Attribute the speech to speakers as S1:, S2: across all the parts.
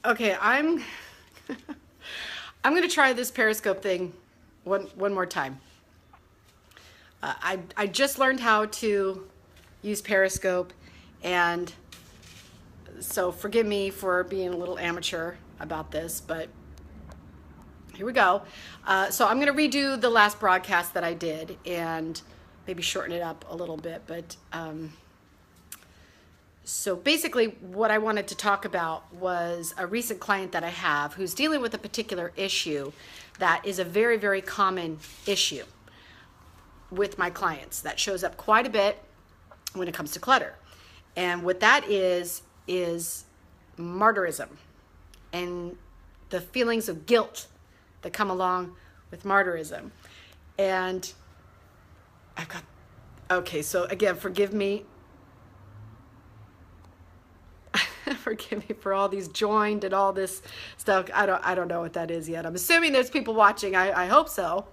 S1: Okay, I'm I'm gonna try this Periscope thing one more time. I just learned how to use Periscope, and so forgive me for being a little amateur about this, but here we go. So I'm gonna redo the last broadcast that I did and maybe shorten it up a little bit, but so basically what I wanted to talk about was a recent client that I have who's dealing with a particular issue that is a very, very common issue with my clients that shows up quite a bit when it comes to clutter. And what that is martyrism and the feelings of guilt that come along with martyrism. And I've got, okay, so again, forgive me. Forgive me for all these joined and all this stuff. I don't know what that is yet. I'm assuming there's people watching. I hope so.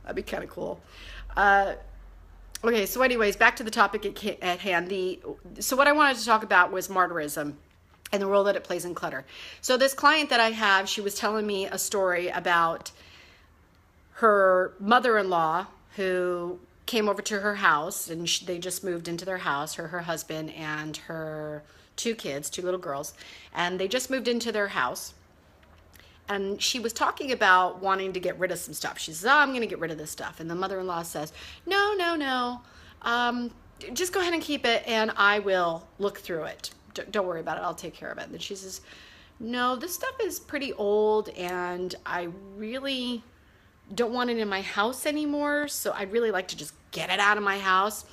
S1: That'd be kind of cool. Okay, so anyways, back to the topic at hand. So what I wanted to talk about was martyrism and the role that it plays in clutter. So this client that I have, she was telling me a story about her mother-in-law who came over to her house, and they just moved into their house, her husband and her two kids, two little girls, and they just moved into their house. And she was talking about wanting to get rid of some stuff. She says, oh, I'm going to get rid of this stuff. And the mother-in-law says, no, no, no. Just go ahead and keep it, and I will look through it. Don't worry about it. I'll take care of it. And then she says, no, this stuff is pretty old, and I really don't want it in my house anymore, so I'd really like to just get it out of my house.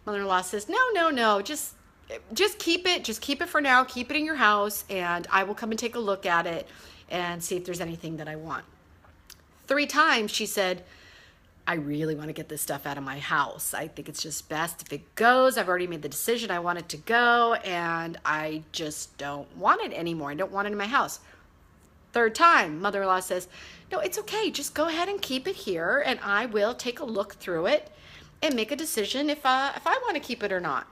S1: Mother-in-law says, no, no, no, just keep it. Just keep it for now. Keep it in your house, and I will come and take a look at it and see if there's anything that I want. 3 times she said, I really want to get this stuff out of my house. I think it's just best if it goes. I've already made the decision. I want it to go, and I just don't want it anymore. I don't want it in my house. 3rd time, mother-in-law says, no, it's okay. Just go ahead and keep it here, and I will take a look through it and make a decision if I want to keep it or not.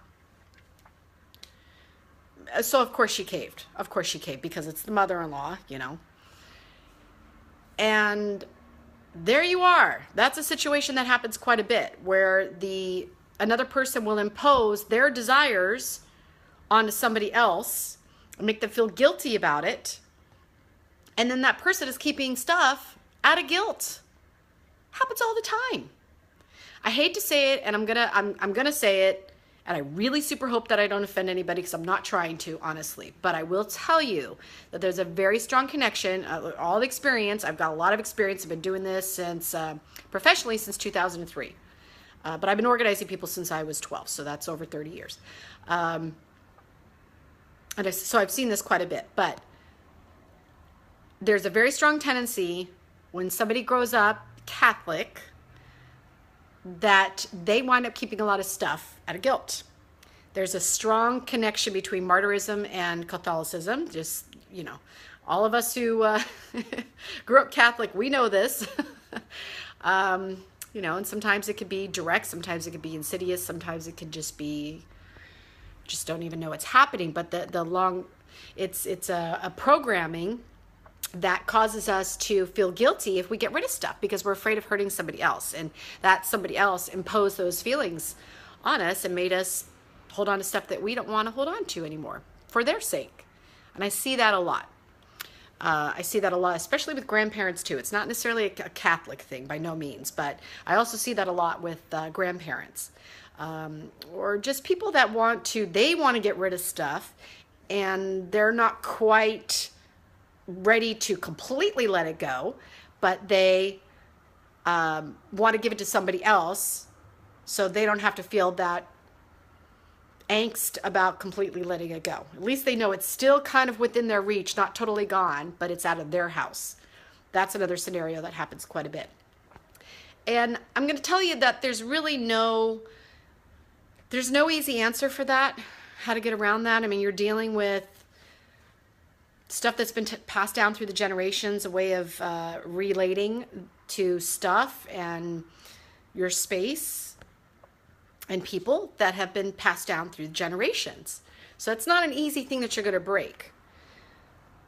S1: So of course she caved. Of course she caved, because it's the mother-in-law, you know. And there you are. That's a situation that happens quite a bit, where another person will impose their desires onto somebody else and make them feel guilty about it. And then that person is keeping stuff out of guilt. Happens all the time. I hate to say it, and I'm gonna say it, and I really super hope that I don't offend anybody, because I'm not trying to, honestly. But I will tell you that there's a very strong connection, all the experience. I've got a lot of experience. I've been doing this since, professionally since 2003. But I've been organizing people since I was 12, so that's over 30 years. So I've seen this quite a bit. But there's a very strong tendency when somebody grows up Catholic that they wind up keeping a lot of stuff out of guilt. There's a strong connection between martyrism and Catholicism. Just, you know, all of us who grew up Catholic, we know this. You know, and sometimes it could be direct, sometimes it could be insidious, sometimes it could just be, just don't even know what's happening. But it's a programming that causes us to feel guilty if we get rid of stuff, because we're afraid of hurting somebody else, and that somebody else imposed those feelings on us and made us hold on to stuff that we don't want to hold on to anymore for their sake. And I see that a lot. I see that a lot, especially with grandparents too. It's not necessarily a Catholic thing by no means, but I also see that a lot with grandparents, or just people that want to get rid of stuff, and they're not quite ready to completely let it go, but they want to give it to somebody else so they don't have to feel that angst about completely letting it go. At least they know it's still kind of within their reach, not totally gone, but it's out of their house. That's another scenario that happens quite a bit. And I'm going to tell you that there's no easy answer for that, how to get around that. I mean, you're dealing with stuff that's been passed down through the generations, a way of relating to stuff and your space and people that have been passed down through generations. So it's not an easy thing that you're going to break.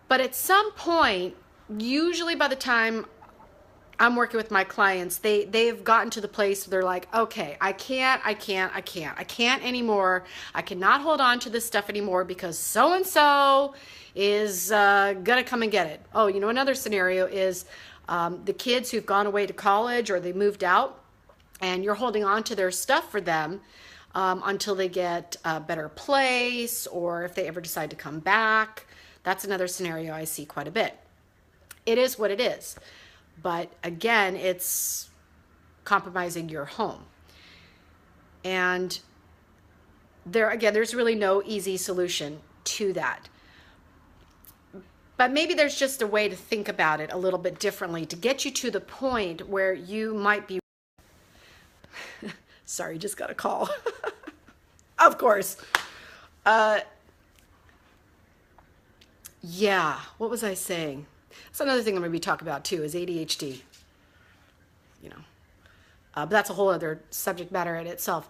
S1: But at some point, usually by the time I'm working with my clients, they've gotten to the place where they're like, okay, I can't anymore. I cannot hold on to this stuff anymore because so-and-so is gonna come and get it. Oh, you know, another scenario is the kids who've gone away to college or they moved out, and you're holding on to their stuff for them until they get a better place, or if they ever decide to come back. That's another scenario I see quite a bit. It is what it is. But again, it's compromising your home. And there's really no easy solution to that. But maybe there's just a way to think about it a little bit differently to get you to the point where you might be... Sorry, just got a call. Of course. Yeah, what was I saying? That's another thing I'm going to be talking about too, is ADHD. You know, but that's a whole other subject matter in itself.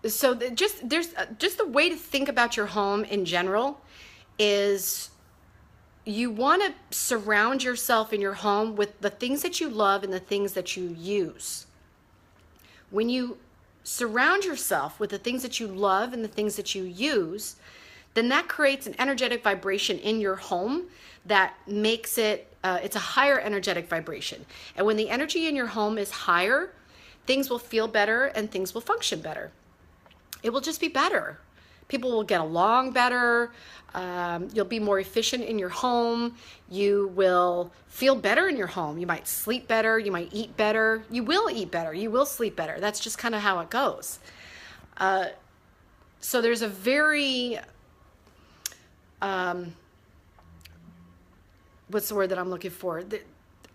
S1: So there's just the way to think about your home in general is you want to surround yourself in your home with the things that you love and the things that you use. When you surround yourself with the things that you love and the things that you use, then that creates an energetic vibration in your home that makes it, it's a higher energetic vibration. And when the energy in your home is higher, things will feel better and things will function better. It will just be better. People will get along better. You'll be more efficient in your home. You will feel better in your home. You might sleep better. You might eat better. You will eat better. You will sleep better. That's just kind of how it goes. So there's a very... what's the word that I'm looking for?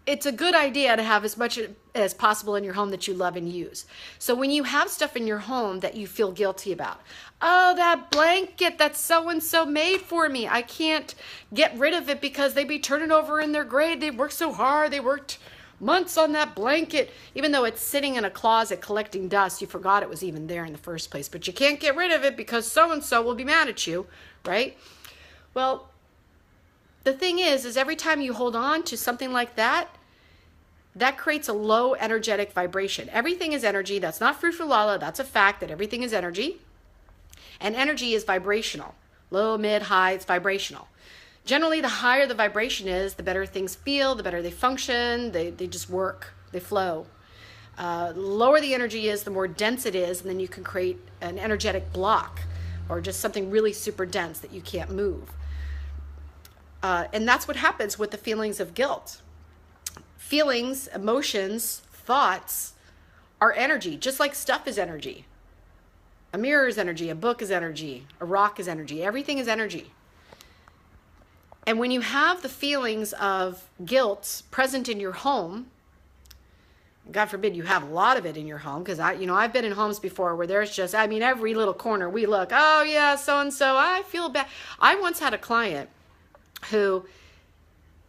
S1: It's a good idea to have as much as possible in your home that you love and use. So when you have stuff in your home that you feel guilty about, oh, that blanket that so-and-so made for me, I can't get rid of it because they be turning over in their grave. They worked so hard. They worked months on that blanket. Even though it's sitting in a closet collecting dust, you forgot it was even there in the first place. But you can't get rid of it because so-and-so will be mad at you, right? Well, the thing is every time you hold on to something like that, that creates a low energetic vibration. Everything is energy. That's not frou-frou-lala. That's a fact that everything is energy. And energy is vibrational. Low, mid, high, it's vibrational. Generally, the higher the vibration is, the better things feel, the better they function, they just work, they flow. The lower the energy is, the more dense it is, and then you can create an energetic block or just something really super dense that you can't move. And that's what happens with the feelings of guilt. Feelings, emotions, thoughts are energy, just like stuff is energy. A mirror is energy, a book is energy, a rock is energy, everything is energy. And when you have the feelings of guilt present in your home, God forbid you have a lot of it in your home, because I've been in homes before where there's just, every little corner we look, oh yeah, so-and-so, I feel bad. I once had a client who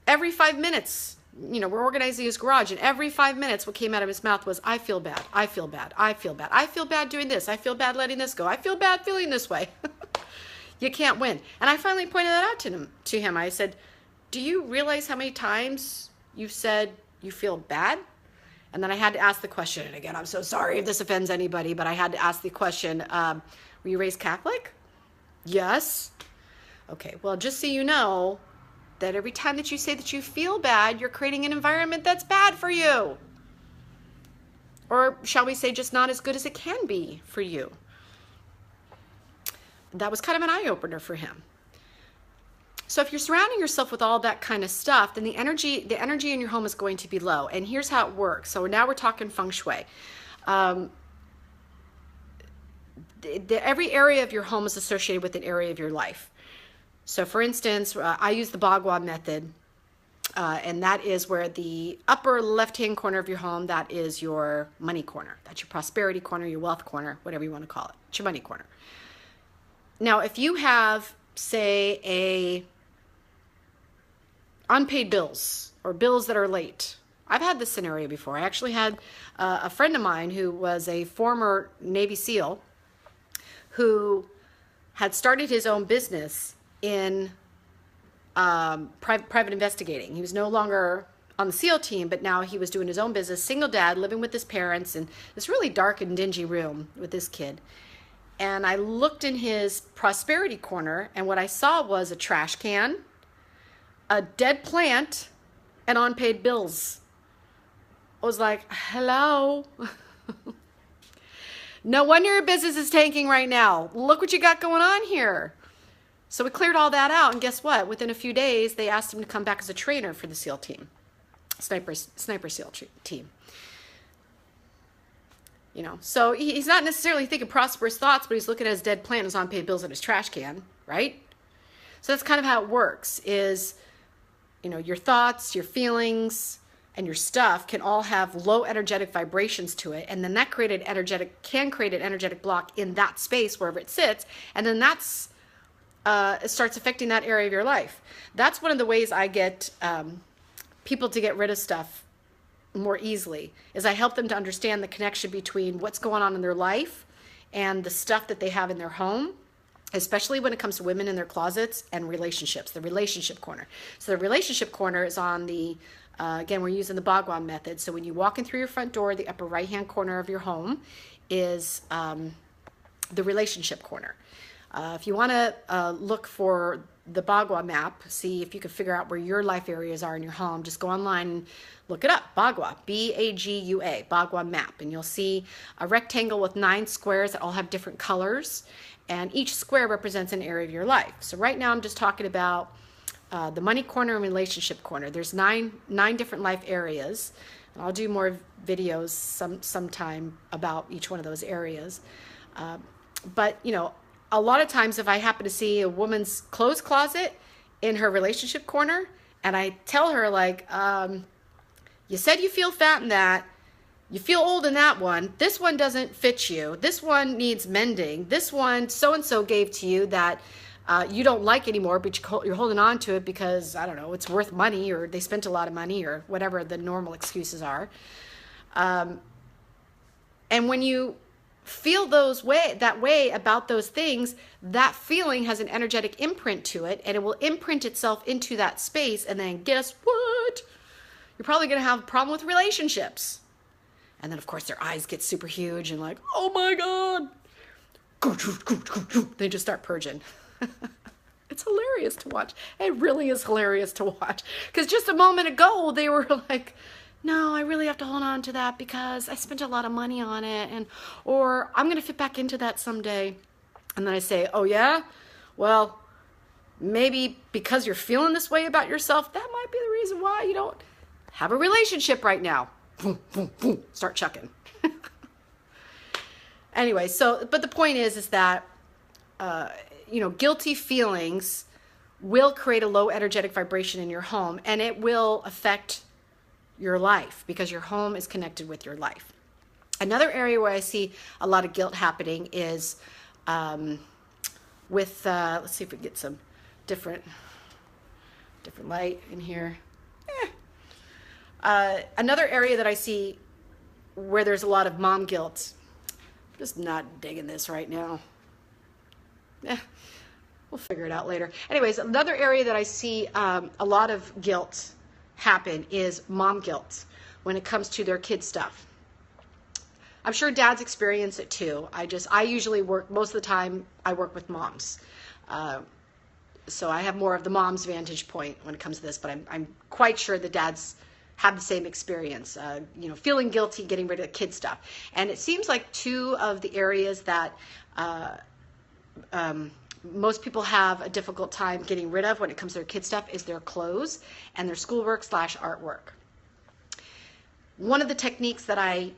S1: every 5 minutes, we're organizing his garage, and every 5 minutes what came out of his mouth was, I feel bad, I feel bad, I feel bad, I feel bad doing this, I feel bad letting this go, I feel bad feeling this way. You can't win. And I finally pointed that out to him. I said, do you realize how many times you've said you feel bad? And then I had to ask the question, and again, I'm so sorry if this offends anybody, but I had to ask the question, were you raised Catholic? Yes. Okay, well, just so you know, that every time that you say that you feel bad, you're creating an environment that's bad for you. Or shall we say just not as good as it can be for you. That was kind of an eye-opener for him. So if you're surrounding yourself with all that kind of stuff, then the energy in your home is going to be low. And here's how it works. So now we're talking feng shui. Every area of your home is associated with an area of your life. So for instance, I use the Bagua method, and that is where the upper left-hand corner of your home, that is your money corner. That's your prosperity corner, your wealth corner, whatever you want to call it. It's your money corner. Now, if you have, say, unpaid bills or bills that are late, I've had this scenario before. I actually had a friend of mine who was a former Navy SEAL who had started his own business, in private investigating. He was no longer on the SEAL team, but now he was doing his own business, single dad, living with his parents in this really dark and dingy room with this kid. And I looked in his prosperity corner, and what I saw was a trash can, a dead plant, and unpaid bills. I was like, hello. No wonder your business is tanking right now. Look what you got going on here. So we cleared all that out, and guess what? Within a few days, they asked him to come back as a trainer for the SEAL team, sniper SEAL team. You know, so he's not necessarily thinking prosperous thoughts, but he's looking at his dead plant, his unpaid bills, and his trash can, right? So that's kind of how it works. Is, you know, your thoughts, your feelings, and your stuff can all have low energetic vibrations to it, and then that can create an energetic block in that space wherever it sits, and then that's it starts affecting that area of your life. That's one of the ways I get people to get rid of stuff more easily, is I help them to understand the connection between what's going on in their life and the stuff that they have in their home, especially when it comes to women in their closets and relationships, the relationship corner. So the relationship corner is on the, again, we're using the Bagua method. So when you walk in through your front door, the upper right-hand corner of your home is the relationship corner. If you want to look for the Bagua Map, see if you can figure out where your life areas are in your home, just go online and look it up. Bagua, B-A-G-U-A, Bagua Map. And you'll see a rectangle with 9 squares that all have different colors. And each square represents an area of your life. So right now I'm just talking about the money corner and relationship corner. There's nine different life areas. And I'll do more videos sometime about each one of those areas. But, you know, a lot of times if I happen to see a woman's clothes closet in her relationship corner, and I tell her, like, you said you feel fat in that, you feel old in that one, this one doesn't fit you, this one needs mending, this one so-and-so gave to you that you don't like anymore, but you're holding on to it because, I don't know, it's worth money, or they spent a lot of money, or whatever the normal excuses are. And when you feel that way about those things, that feeling has an energetic imprint to it, and it will imprint itself into that space, and then guess what? You're probably going to have a problem with relationships. And then, of course, their eyes get super huge and like, oh my God. They just start purging. It's hilarious to watch. It really is hilarious to watch. Because just a moment ago, they were like, no, I really have to hold on to that because I spent a lot of money on it, or I'm going to fit back into that someday. And then I say, oh yeah? Well, maybe because you're feeling this way about yourself, that might be the reason why you don't have a relationship right now. Start chucking. Anyway, but the point is that, you know, guilty feelings will create a low energetic vibration in your home, and it will affect your life because your home is connected with your life. Another area where I see a lot of guilt happening is with, let's see if we can get some different light in here. Another area that I see where there's a lot of mom guilt. I'm just not digging this right now. We'll figure it out later. Anyways, another area that I see a lot of guilt happen is mom guilt when it comes to their kid stuff. I'm sure dads experience it too. I usually work, most of the time I work with moms. So I have more of the mom's vantage point when it comes to this, but I'm quite sure the dads have the same experience, you know, feeling guilty, getting rid of the kid stuff. And it seems like two of the areas that most people have a difficult time getting rid of when it comes to their kid stuff is their clothes and their schoolwork / artwork. One of the techniques that I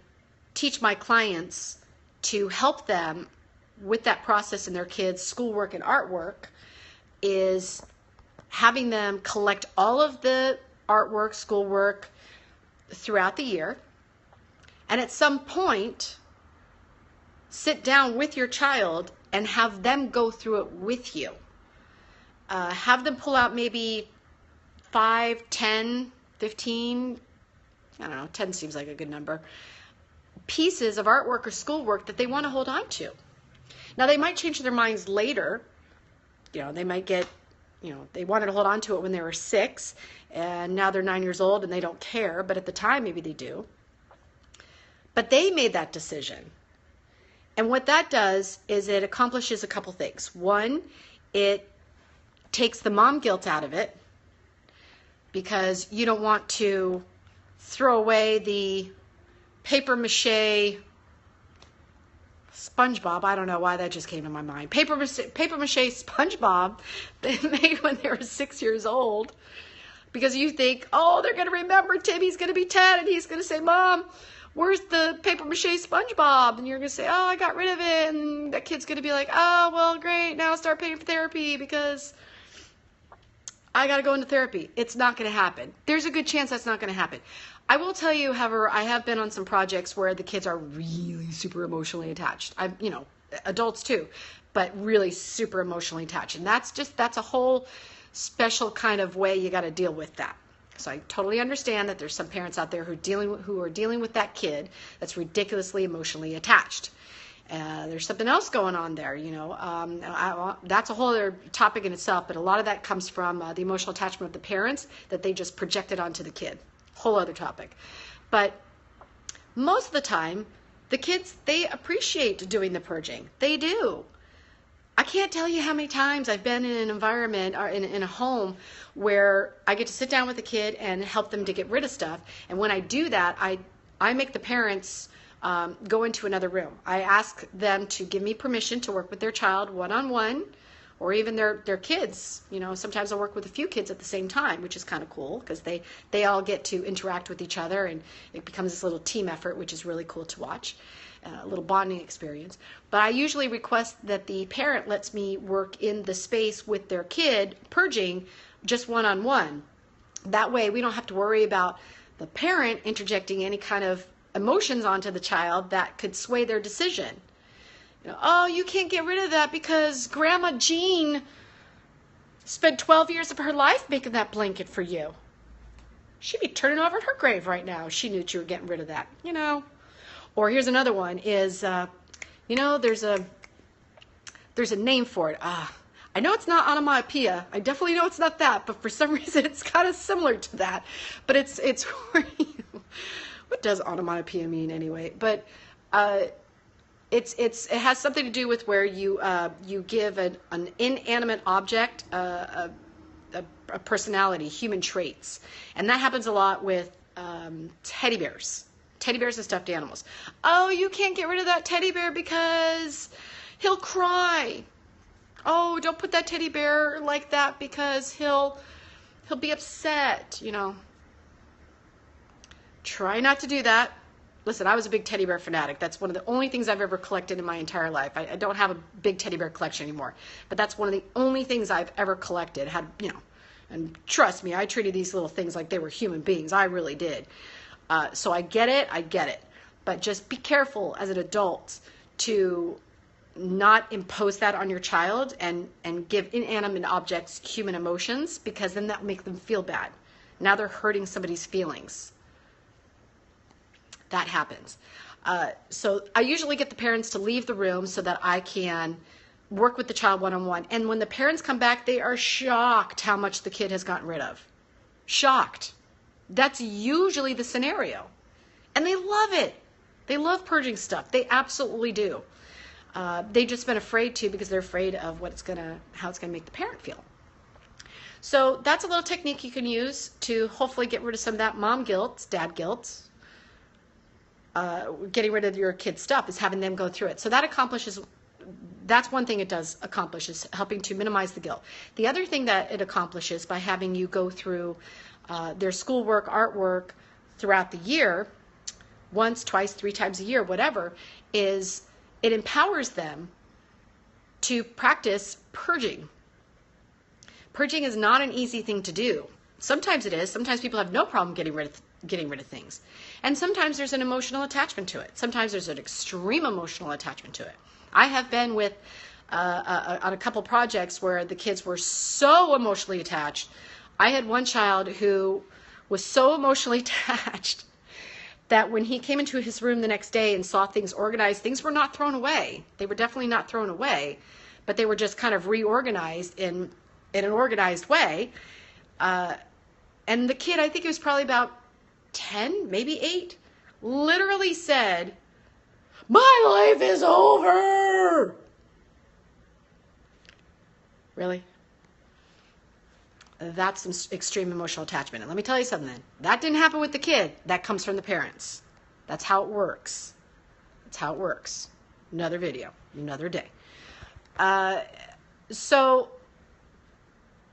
S1: teach my clients to help them with that process in their kids' schoolwork and artwork is having them collect all of the artwork, schoolwork throughout the year, and at some point sit down with your child and have them go through it with you. Have them pull out maybe 5, 10, 15, I don't know, 10 seems like a good number, pieces of artwork or schoolwork that they want to hold on to. Now, they might change their minds later. You know, they might get they wanted to hold on to it when they were 6, and now they're 9 years old and they don't care, but at the time maybe they do. But they made that decision. And what that does is it accomplishes a couple things. One, it takes the mom guilt out of it, because you don't want to throw away the paper mache SpongeBob. I don't know why that just came to my mind. Paper mache SpongeBob they made when they were 6 years old, because you think, oh, they're going to remember Timmy's going to be 10 and he's going to say, Mom, where's the paper mache SpongeBob? And you're going to say, oh, I got rid of it. And that kid's going to be like, oh, well, great. Now start paying for therapy because I got to go into therapy. It's not going to happen. There's a good chance that's not going to happen. I will tell you, however, I have been on some projects where the kids are really super emotionally attached. Adults too, but really super emotionally attached. And that's a whole special kind of way you got to deal with that. So I totally understand that there's some parents out there who are dealing with that kid that's ridiculously emotionally attached. There's something else going on there, that's a whole other topic in itself, but a lot of that comes from the emotional attachment of the parents that they just projected onto the kid. Whole other topic. But most of the time, the kids, they appreciate doing the purging. They do. I can't tell you how many times I've been in an environment or in a home where I get to sit down with a kid and help them to get rid of stuff. And when I do that, I make the parents go into another room. I ask them to give me permission to work with their child one-on-one, or even their kids. Sometimes I work with a few kids at the same time, which is kind of cool, because they all get to interact with each other, and it becomes this little team effort, which is really cool to watch, a little bonding experience. But I usually request that the parent lets me work in the space with their kid, purging just one-on-one. That way we don't have to worry about the parent interjecting any kind of emotions onto the child that could sway their decision. Oh, you can't get rid of that because Grandma Jean spent 12 years of her life making that blanket for you. She'd be turning over in her grave right now if she knew that you were getting rid of that, Or here's another one is, there's a name for it. I know it's not onomatopoeia. I definitely know it's not that, but for some reason it's kind of similar to that. But it's where what does onomatopoeia mean anyway? But it has something to do with where you give an inanimate object a personality, human traits, and that happens a lot with teddy bears and stuffed animals. Oh, you can't get rid of that teddy bear because he'll cry. Oh, don't put that teddy bear like that because he'll be upset. Try not to do that. Listen, I was a big teddy bear fanatic. That's one of the only things I've ever collected in my entire life. I don't have a big teddy bear collection anymore, but that's one of the only things I've ever collected. And trust me, I treated these little things like they were human beings. I really did. So I get it. But just be careful as an adult to not impose that on your child and give inanimate objects human emotions, because then that will make them feel bad. Now they're hurting somebody's feelings. That happens. So I usually get the parents to leave the room so that I can work with the child one-on-one. And when the parents come back, they are shocked how much the kid has gotten rid of. Shocked. That's usually the scenario. And they love it. They love purging stuff. They absolutely do. They've just been afraid to, because they're afraid of how it's going to make the parent feel. So that's a little technique you can use to hopefully get rid of some of that mom guilt, dad guilt. Getting rid of your kid's stuff is having them go through it. So that's one thing it does accomplish, is helping to minimize the guilt. The other thing that it accomplishes by having you go through their schoolwork, artwork throughout the year, once, twice, 3 times a year, whatever, is it empowers them to practice purging. Purging is not an easy thing to do. Sometimes it is. Sometimes people have no problem getting rid of things. And sometimes there's an emotional attachment to it. Sometimes there's an extreme emotional attachment to it. I have been with on a couple projects where the kids were so emotionally attached. I had one child who was so emotionally attached that when he came into his room the next day and saw things organized, things were not thrown away. They were definitely not thrown away, but they were just kind of reorganized in in an organized way. And the kid, I think it was probably about 10, maybe 8, literally said, "My life is over." Really? That's some extreme emotional attachment. And let me tell you something. That didn't happen with the kid. That comes from the parents. That's how it works. That's how it works. Another video, another day. So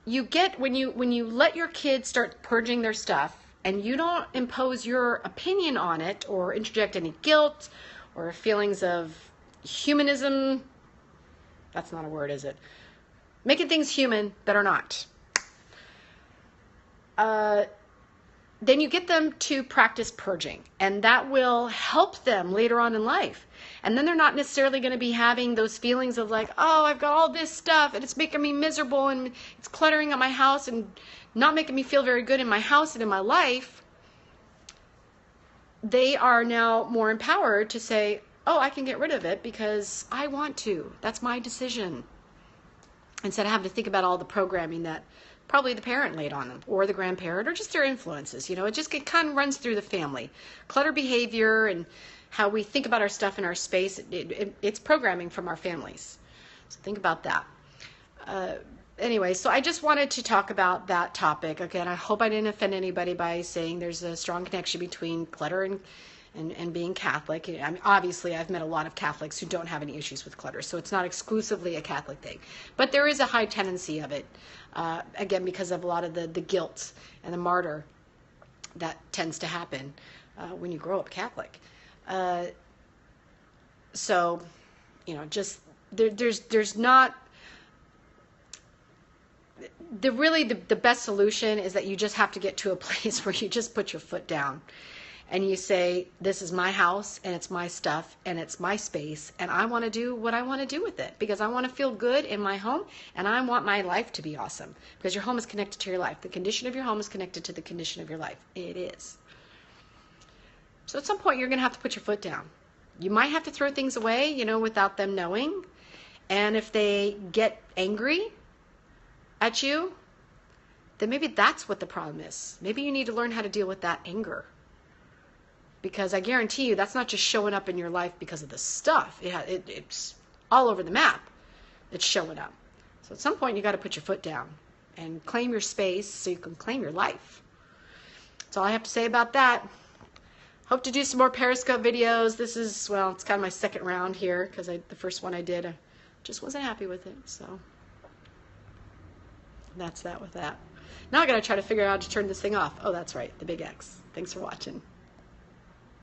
S1: you get, when you let your kids start purging their stuff and you don't impose your opinion on it or interject any guilt or feelings of humanism, that's not a word, is it? Making things human that are not. Then you get them to practice purging, and that will help them later on in life. And then they're not necessarily going to be having those feelings of like, oh, I've got all this stuff and it's making me miserable and it's cluttering up my house and not making me feel very good in my house and in my life. They are now more empowered to say, oh, I can get rid of it because I want to. That's my decision. Instead of having to think about all the programming that probably the parent laid on them, or the grandparent, or just their influences. It kind of runs through the family. Clutter behavior and how we think about our stuff in our space, it's programming from our families. So think about that. Anyway, so I just wanted to talk about that topic. Again, I hope I didn't offend anybody by saying there's a strong connection between clutter and being Catholic. I mean, obviously, I've met a lot of Catholics who don't have any issues with clutter, so it's not exclusively a Catholic thing. But there is a high tendency of it, again, because of a lot of the guilt and the martyr that tends to happen when you grow up Catholic. So, just there's not. The best solution is that you just have to get to a place where you just put your foot down and you say, this is my house and it's my stuff and it's my space and I want to do what I want to do with it because I want to feel good in my home and I want my life to be awesome because your home is connected to your life. The condition of your home is connected to the condition of your life. It is. So at some point you're going to have to put your foot down. You might have to throw things away, without them knowing. And if they get angry at you, then maybe that's what the problem is. Maybe you need to learn how to deal with that anger. Because I guarantee you that's not just showing up in your life because of the stuff. It's all over the map. It's showing up. So at some point you got to put your foot down and claim your space so you can claim your life. That's all I have to say about that. Hope to do some more Periscope videos. This is, well, it's kind of my second round here because the first one I did, I just wasn't happy with it. So that's that with that. Now I got to try to figure out how to turn this thing off. Oh, that's right, the big X. Thanks for watching.